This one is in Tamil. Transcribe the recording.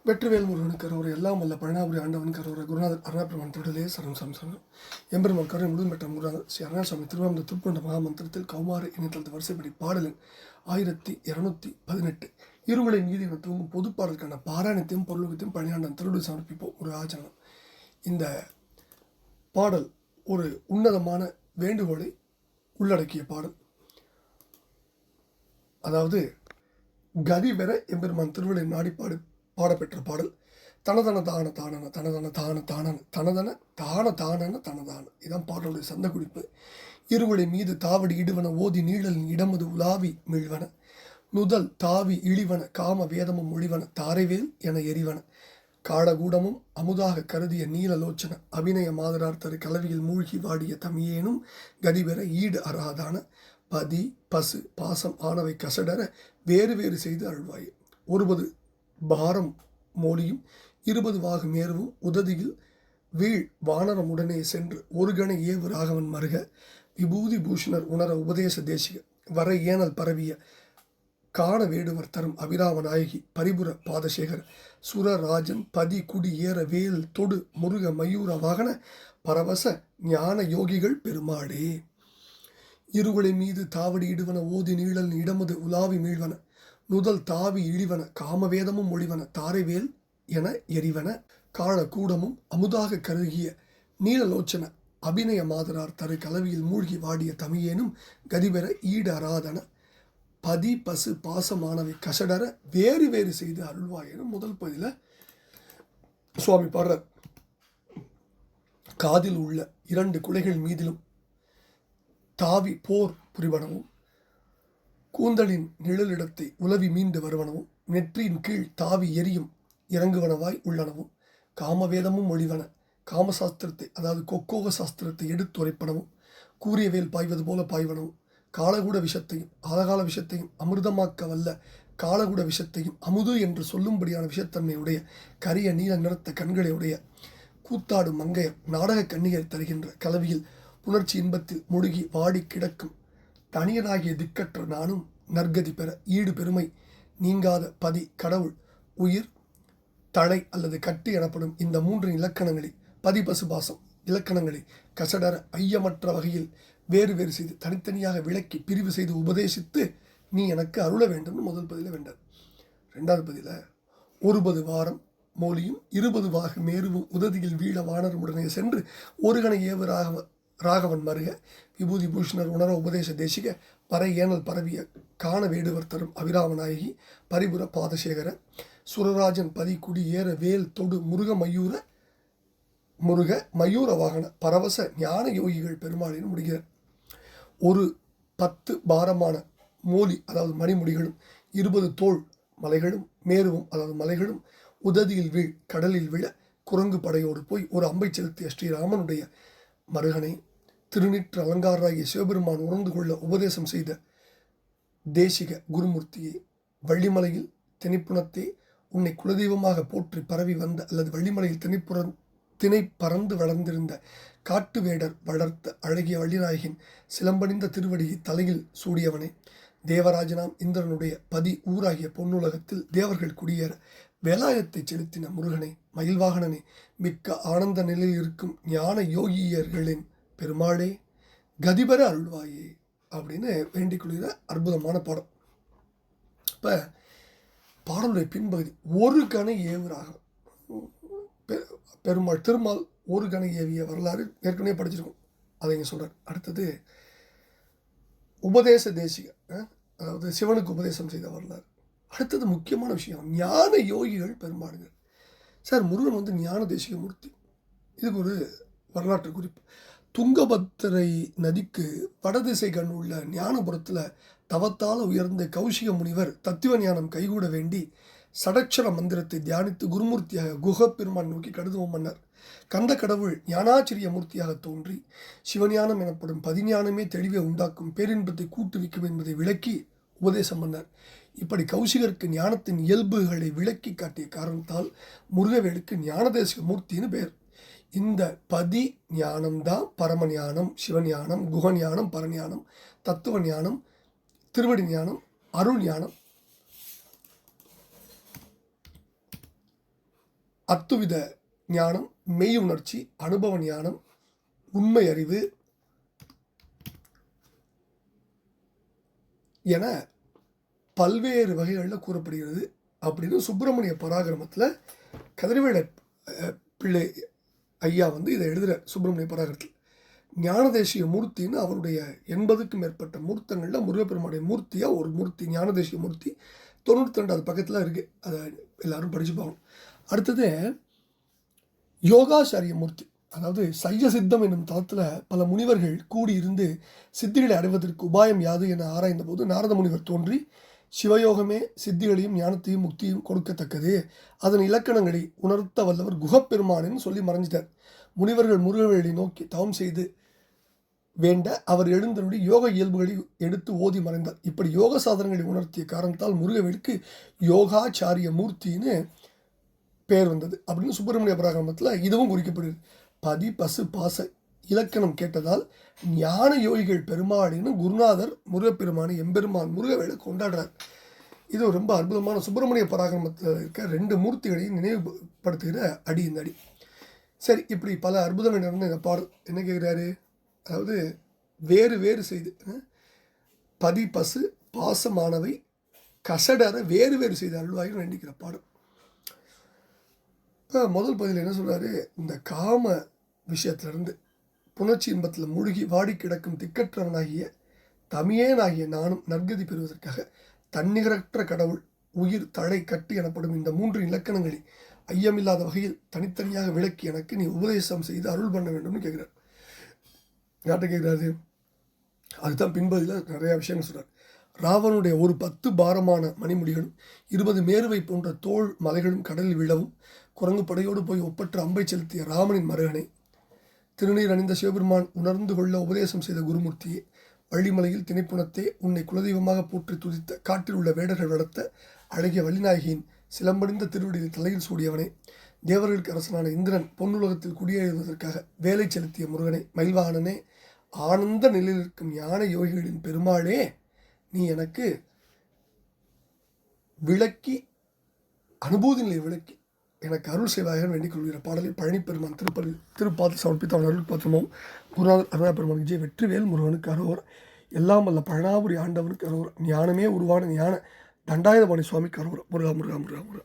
வெற்றிவேல் முருகனுக்கு கரோரை எல்லாம் வல்ல பழனாபுரி ஆண்டவன் கரோரை குருநாதர் அருணாபிரமன் தொடலே சரம் சரம் எம்பெருமான் கரை முழுதும் பெற்ற முருகன் ஸ்ரீ அருணாசாமி திருவாமந்த திருப்பண்ட மகாமந்திரத்தில் கௌமார இணையதளத்து வரிசைப்படி பாடலின் 1218 இருவளை மீதி என தூங்கும் பொது பாடலுக்கான பாராயணத்தையும் பொருளுகத்தையும் பணியாண்டன் திருடு சமர்ப்பிப்போம் ஒரு ஆச்சரணம். இந்த பாடல் ஒரு உன்னதமான வேண்டுகோளை உள்ளடக்கிய பாடல். அதாவது கதி பெற எம்பெருமான் திருவிழை நாடி பாடப்பெற்ற பாடல். தனதன தான தானன தனதன தான தானன தனதன தான தானன தனதான இதான் பாடலுடைய சந்த குறிப்பு. இருவழி மீது தாவடி இடுவன ஓதி நீழலின் இடமது உலாவி மீழ்வன நுதல் தாவி இழிவன காம வேதமும் மொழிவன தாரைவேல் என எரிவன காடகூடமும் அமுதாக கருதிய நீலலோச்சன அபிநய மாதரார் தரு கலவியில் மூழ்கி வாடிய தமியேனும் கதிபெற ஈடு அறாதான பதி பசு பாசம் ஆனவை கசடர வேறு வேறு செய்து அழுவாய். ஒருபது பாரம் மோலியும் 20 வாகு மேறவும் உததியில் வீழ் வானரமுடனே சென்று ஒரு கண ஏவு ராகவன் மருக விபூதி பூஷணர் உணர உபதேச தேசிக வர ஏனல் பரவிய காண வேடுவர் தரும் அபிராம நாயகி பரிபுர பாதசேகர் சுரராஜன் பதி குடி ஏற வேல் தொடு முருக மயூர வாகன பரவச ஞான யோகிகள் பெருமாடே. இருவளை மீது தாவடி இடுவன ஓதி நீழல் இடமது உலாவி மீழ்வன நுதல் தாவி இழிவன காமவேதமும் மொழிவன தாரைவேல் என எரிவன கால கூடமும் அமுதாக கருகிய நீலலோச்சன அபிநய மாதரார் தரு கலவியில் மூழ்கி வாடிய தமியேனும் கதிபெற ஈடு அறாதன பதி பசு பாசமானவை கசடர வேறு வேறு செய்து அருள்வாயன முதல் பதில சுவாமி பாடுறார். காதில் உள்ள 2 குலைகள் மீதிலும் தாவி போர் புரிவனவும் கூந்தலின் நிழலிடத்தை உலவி மீண்டு வருவனவும் நெற்றியின் கீழ் தாவி எரியும் இறங்குவனவாய் உள்ளனவும் காமவேதமும் ஒழிவன காமசாஸ்திரத்தை அதாவது கொக்கோக சாஸ்திரத்தை எடுத்துரைப்பனவும் கூறிய வேல் பாய்வது போல பாய்வனவும் காலகூட விஷத்தையும் ஆலகால விஷத்தையும் அமிர்தமாக்க வல்ல காலகூட விஷத்தையும் அமுது என்று சொல்லும்படியான விஷத்தன்மையுடைய கரிய நீல நிறத்த கண்களையுடைய கூத்தாடும் மங்கையர் நாடக கன்னிகை தருகின்ற கலவியில் புணர்ச்சி இன்பத்தில் முழுகி வாடி கிடக்கும் தனியனாகிய திக்கற்ற நானும் நற்கதி பெற ஈடு பெருமை நீங்காத பதி கடவுள் உயிர் தழை அல்லது கட்டு எனப்படும் இந்த 3 இலக்கணங்களில் பதி பசுபாசம் இலக்கணங்களை கசடர ஐயமற்ற வகையில் வேறு வேறு செய்து தனித்தனியாக விளக்கி பிரிவு செய்து உபதேசித்து நீ எனக்கு அருள வேண்டும்னு முதல் பதில வேண்டார். 2வது பதில 10 வாரம் மோலியும் 20 வாகு மேருவும் உததியில் வீழ வானருமுடனே சென்று ஒரு கண ஏவு ராகவன் மருக விபூதி பூஷணர் உணர உபதேச தேசிக பறை ஏனல் பரவிய காண வேடுவர் தரும் அபிராம நாயகி பரிபுர பாதசேகர சுரராஜன் பதி குடி ஏற வேல் தொடு முருக மயூர வாகன பரவச ஞான யோகிகள் பெருமாளின்னு முடிகிறார். ஒரு 10 பாரமான மோலி அதாவது மணிமுடிகளும் 20 தோள் மலைகளும் மேருவும் அதாவது மலைகளும் உததியில் வீழ் கடலில் விழ குரங்கு படையோடு போய் ஒரு அம்பை செலுத்திய ஸ்ரீராமனுடைய மருகனை திருநிற்று அலங்காராகிய சிவபெருமான் உணர்ந்து கொள்ள உபதேசம் செய்த தேசிக குருமூர்த்தியை வள்ளிமலையில் திணைப்புணத்தே உன்னை குலதெய்வமாக போற்றி பரவி வந்த அல்லது வள்ளிமலையில் திணை பறந்து வளர்ந்திருந்த காட்டு வேடர் வளர்த்த அழகிய வள்ளிநாயகின் சிலம்பணிந்த திருவடியை தலையில் சூடியவனே தேவராஜனாம் இந்திரனுடைய பதி ஊராகிய பொன்னுலகத்தில் தேவர்கள் குடியேற வேலாயத்தை செலுத்தின முருகனை மயில்வாகனனே மிக்க ஆனந்த நிலையில் இருக்கும் ஞான யோகியர்களின் பெருமாளே கதிபெற அருள்வாயே அப்படின்னு வேண்டிக் கொள்கிற அற்புதமான பாடம். இப்போ பாடலுடைய பின்பகுதி ஒரு கண ஏவுராக பெருமாள் திருமால் ஒரு கண ஏவிய வரலாறு ஏற்கனவே படிச்சிருக்கோம், அதை இங்கே சொல்கிறார். அடுத்தது உபதேச தேசிக அதாவது சிவனுக்கு உபதேசம் செய்த வரலாறு. அடுத்தது முக்கியமான விஷயம் ஞான யோகிகள் பெருமாளுங்க. சார் முருகன் ஞான தேசிக மூர்த்தி. இதுக்கு ஒரு வரலாற்று குறிப்பு. துங்கபத்திரை நதிக்கு வடதிசை கண் உள்ள ஞானபுரத்தில் தவத்தால் உயர்ந்த கௌஷிக முனிவர் தத்துவ ஞானம் கைகூட வேண்டி சடட்சர மந்திரத்தை தியானித்து குருமூர்த்தியாக குஹ பெருமான் நோக்கி கடுதுவம் பண்ணார். கந்த கடவுள் ஞானாச்சரிய மூர்த்தியாக தோன்றி சிவஞானம் எனப்படும் பதிஞானமே தெளிவை உண்டாக்கும் பேரின்பத்தை கூட்டுவிக்கும் என்பதை விளக்கி உபதேசம் பண்ணார். இப்படி கௌஷிகருக்கு ஞானத்தின் இயல்புகளை விளக்கி காட்டிய காரணத்தால் முருகவேலுக்கு ஞானதேசிக மூர்த்தின்னு பெயர். இந்த பதி ஞானம்தான் பரமஞானம், சிவஞானம், குகஞானம், பரஞானம், தத்துவ ஞானம், திருவடி ஞானம், அருள் ஞானம். அத்துவித ஞானம், மெய் உணர்ச்சி, அனுபவ ஞானம், உண்மை அறிவு என பல்வேறு வகைகளில் கூறப்படுகிறது அப்படின்னு சுப்பிரமணிய பராக்கிரமத்தில் கதிரவேல பிள்ளை ஐயா இதை எழுதுகிறார். சுப்பிரமணிய பராக்கிரத்தில் ஞானதேசிய மூர்த்தின்னு அவருடைய 80க்கும் மேற்பட்ட மூர்த்தங்களில் முருகப்பெருமானுடைய மூர்த்தியாக ஒரு மூர்த்தி, ஞானதேசிய மூர்த்தி 92 பக்கத்தில் இருக்குது. அதை எல்லோரும் படித்து பார்க்கணும். அடுத்தது யோகாச்சாரிய மூர்த்தி, அதாவது சைய சித்தம் என்னும் தளத்தில் பல முனிவர்கள் கூடியிருந்து சித்திகளை அடைவதற்கு உபாயம் யாது என ஆராய்ந்த போது நாரத முனிவர் தோன்றி சிவயோகமே சித்திகளையும் ஞானத்தையும் முக்தியும் கொடுக்கத்தக்கது, அதன் இலக்கணங்களை உணர்த்த வல்லவர் குகப்பெருமானின்னு சொல்லி மறைஞ்சிட்டார். முனிவர்கள் முருகவேளை நோக்கி தவம் செய்து வேண்ட அவர் எழுந்தருளி யோக இயல்புகளை எடுத்து ஓதி மறைந்தார். இப்படி யோக சாதனங்களை உணர்த்திய காரணத்தால் முருகவேலுக்கு யோகாச்சாரிய மூர்த்தின்னு பெயர் வந்தது அப்படின்னு சுப்பிரமணிய பராக்கிரமத்தில் இதுவும் குறிக்கப்படுது. பதி பசு பாச இலக்கணம் கேட்டதால் ஞான யோகிகள் பெருமாளின்னு குருநாதர் முருகப்பெருமானை எம்பெருமான் முருகவேலை கொண்டாடுறார். இது ரொம்ப அற்புதமான சுப்பிரமணிய பராக்கிரமத்தில் இருக்க 2 மூர்த்திகளையும் நினைவுபடுத்துகிற அடி இந்த அடி. சரி, இப்படி பல அற்புதங்கள் நடந்த இந்த பாடல் என்ன கேட்குறாரு, அதாவது வேறு வேறு செய்து பதி பசு பாசமானவை கசடற வேறு வேறு செய்து அருள்வாயின்னு வேண்டிக்கிற பாடல். இப்போ முதல் பதில் என்ன சொல்கிறாரு, இந்த காம விஷயத்திலிருந்து புணர்ச்சி இன்பத்தில் மூழ்கி வாடி கிடக்கும் திக்கற்றவனாகிய தமியேனாகிய நானும் நற்கதி பெறுவதற்காக தன்னிகரற்ற கடவுள் உயிர் தழை கட்டு எனப்படும் இந்த 3 இலக்கணங்களை ஐயமில்லாத வகையில் தனித்தனியாக விளக்கி எனக்கு நீ உபதேசம் செய்து அருள் பண்ண வேண்டும்னு கேட்குறார். யார்கிட்ட கேட்குறாரு, அதுதான் பின்பதில் நிறையா விஷயங்கள் சொல்கிறார். ராவனுடைய ஒரு 10 பாரமான மணிமுடிகளும் 20 மேருவை போன்ற தோல் மலைகளும் கடலில் விழவும் குரங்கு படையோடு போய் ஒப்பற்ற அம்பை செலுத்திய ராமனின் மருகனை, திருநீர் அணிந்த சிவபெருமான் உணர்ந்து கொள்ள உபதேசம் செய்த குருமூர்த்தியே, வள்ளிமலையில் திணைப்புணத்தே உன்னை குலதெய்வமாக போற்றி துதித்த காட்டில் உள்ள வேடர்கள் வளர்த்த அழகிய வள்ளிநாயகியின் சிலம்படிந்த திருவடியில் தலையில் சூடியவனே, தேவர்களுக்கு அரசனான இந்திரன் பொன்னுலகத்தில் குடியேறுவதற்காக வேலை செலுத்திய முருகனை, மயில்வாகனனே, ஆனந்த நிலையில் இருக்கும் ஞான யோகிகளின் பெருமாளே, நீ எனக்கு விளக்கி அனுபூதி நிலை விளக்கி எனக்கு அருள் செய்வாயன்னு வேண்டிக் கொள்கிற பாடலில் பழனிப்பெருமான் திருப்பாதல் சமர்ப்பித்த அவன் அருள் பாத்திரமும் குருநாதர் அருணா பெருமான் விஜய் வெற்றிவேல் முருகனுக்கு அரோகர், எல்லாம் வல்ல பழனாபுரி ஆண்டவனுக்கு அரோகர், ஞானமே உருவான ஞான தண்டாயுதபாணி சுவாமிக்கு அரோகர். முருகா முருகா முருகா முருகா.